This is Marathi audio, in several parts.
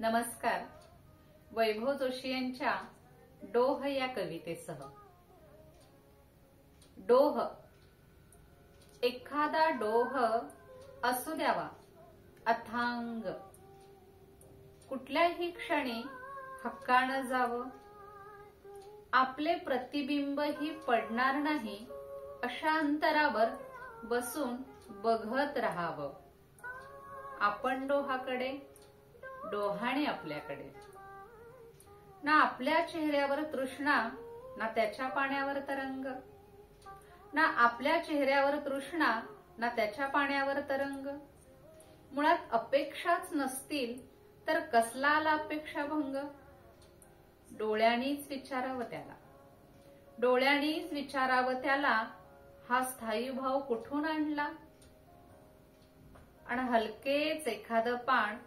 नमस्कार. वैभव जोशी यांच्या डोह या कवितेसह. डोह. एखादा डोह असू द्यावा अथांग, कुठल्याही क्षणी हक्कानं जावं, आपले प्रतिबिंबही पडणार नाही अशा अंतरावर बसून बघत राहावं. आपण डोहाकडे, डोहाने आपल्याकडे. ना आपल्या चेहऱ्यावर तृष्णा, ना त्याच्या पाण्यावर तरंग. ना आपल्या चेहऱ्यावर तृष्णा, ना त्याच्या पाण्यावर तरंग. मुळात अपेक्षाच नसतील तर कसला आला अपेक्षाभंग. डोळ्यांनीच विचारावं त्याला, डोळ्यांनीच विचारावं त्याला, हा स्थायी भाव कुठून आणला. आणि हलकेच एखादं पान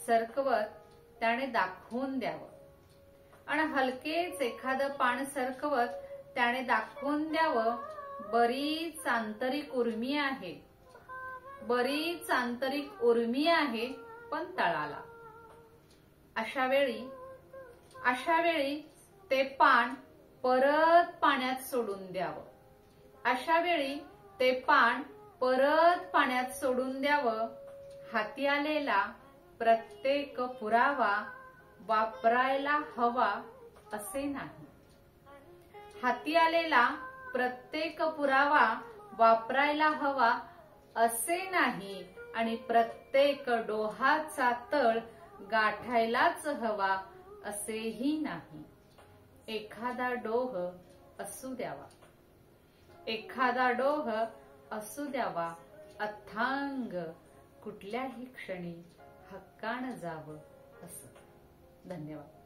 सरकवत त्याने दाखवून द्यावं. आणि हलकेच एखादं पान सरकवत त्याने दाखवून द्यावं, बरीच आंतरिक उर्मी आहे, बरीच आंतरिक उर्मी आहे पण तळाला. अशा वेळी ते पान परत पाण्यात सोडून द्यावं. अशा वेळी ते पान परत पाण्यात सोडून द्यावं. हाती आलेला प्रत्येक पुरावा वापरायला हवा असे नाही. हाती आलेला प्रत्येक पुरावा वापरायला हवा असे नाही. आणि प्रत्येक डोहाचा तळ गाठायलाच हवा असेही नाही. एखादा डोह असू द्यावा, एखादा डोह असू द्यावा अथांग, कुठल्याही क्षणी हक्कानं जावं असं. धन्यवाद.